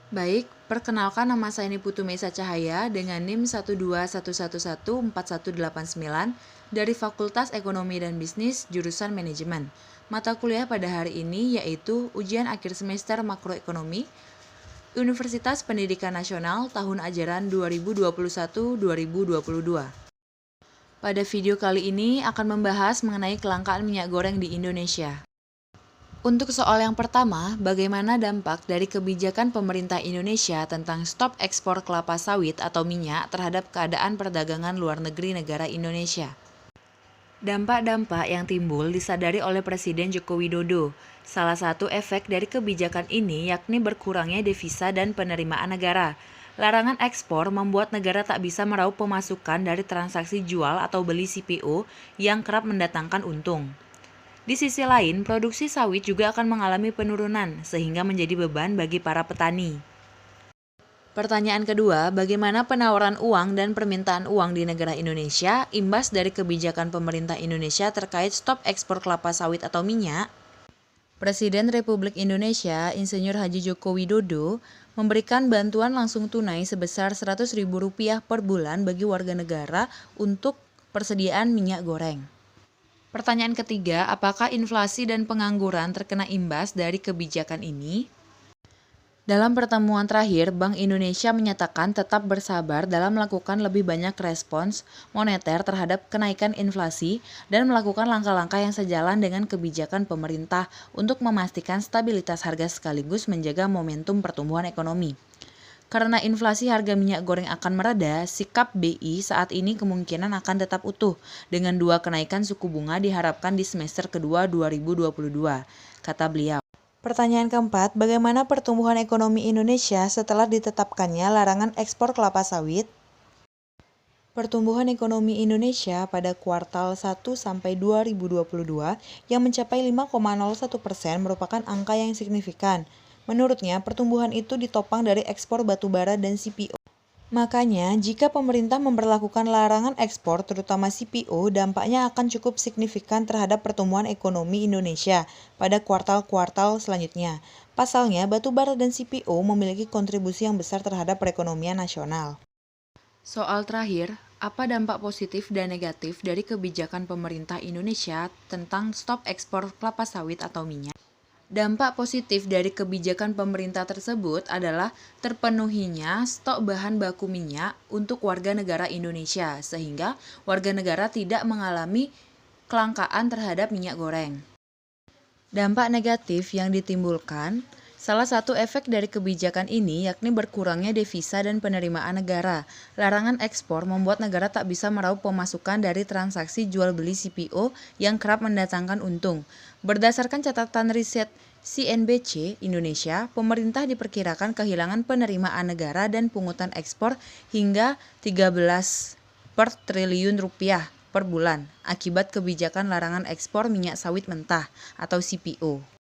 Baik, perkenalkan nama saya Niputu Mesa Cahaya dengan NIM 121114189 dari Fakultas Ekonomi dan Bisnis jurusan Manajemen. Mata kuliah pada hari ini yaitu Ujian Akhir Semester Makroekonomi Universitas Pendidikan Nasional tahun ajaran 2021-2022. Pada video kali ini akan membahas mengenai kelangkaan minyak goreng di Indonesia. Untuk soal yang pertama, bagaimana dampak dari kebijakan pemerintah Indonesia tentang stop ekspor kelapa sawit atau minyak terhadap keadaan perdagangan luar negeri negara Indonesia? Dampak-dampak yang timbul disadari oleh Presiden Joko Widodo. Salah satu efek dari kebijakan ini yakni berkurangnya devisa dan penerimaan negara. Larangan ekspor membuat negara tak bisa meraup pemasukan dari transaksi jual atau beli CPO yang kerap mendatangkan untung. Di sisi lain, produksi sawit juga akan mengalami penurunan, sehingga menjadi beban bagi para petani. Pertanyaan kedua, bagaimana penawaran uang dan permintaan uang di negara Indonesia imbas dari kebijakan pemerintah Indonesia terkait stop ekspor kelapa sawit atau minyak? Presiden Republik Indonesia, Insinyur Haji Joko Widodo, memberikan bantuan langsung tunai sebesar Rp100.000 per bulan bagi warga negara untuk persediaan minyak goreng. Pertanyaan ketiga, apakah inflasi dan pengangguran terkena imbas dari kebijakan ini? Dalam pertemuan terakhir, Bank Indonesia menyatakan tetap bersabar dalam melakukan lebih banyak respons moneter terhadap kenaikan inflasi dan melakukan langkah-langkah yang sejalan dengan kebijakan pemerintah untuk memastikan stabilitas harga sekaligus menjaga momentum pertumbuhan ekonomi. Karena inflasi harga minyak goreng akan mereda, sikap BI saat ini kemungkinan akan tetap utuh, dengan 2 kenaikan suku bunga diharapkan di semester kedua 2022, kata beliau. Pertanyaan keempat, bagaimana pertumbuhan ekonomi Indonesia setelah ditetapkannya larangan ekspor kelapa sawit? Pertumbuhan ekonomi Indonesia pada kuartal 1 sampai 2022 yang mencapai 5,01% merupakan angka yang signifikan. Menurutnya, pertumbuhan itu ditopang dari ekspor batubara dan CPO. Makanya, jika pemerintah memberlakukan larangan ekspor, terutama CPO, dampaknya akan cukup signifikan terhadap pertumbuhan ekonomi Indonesia pada kuartal-kuartal selanjutnya. Pasalnya, batubara dan CPO memiliki kontribusi yang besar terhadap perekonomian nasional. Soal terakhir, apa dampak positif dan negatif dari kebijakan pemerintah Indonesia tentang stop ekspor kelapa sawit atau minyak? Dampak positif dari kebijakan pemerintah tersebut adalah terpenuhinya stok bahan baku minyak untuk warga negara Indonesia, sehingga warga negara tidak mengalami kelangkaan terhadap minyak goreng. Dampak negatif yang ditimbulkan, salah satu efek dari kebijakan ini yakni berkurangnya devisa dan penerimaan negara. Larangan ekspor membuat negara tak bisa meraup pemasukan dari transaksi jual-beli CPO yang kerap mendatangkan untung. Berdasarkan catatan riset CNBC Indonesia, pemerintah diperkirakan kehilangan penerimaan negara dan pungutan ekspor hingga 13 per triliun rupiah per bulan akibat kebijakan larangan ekspor minyak sawit mentah atau CPO.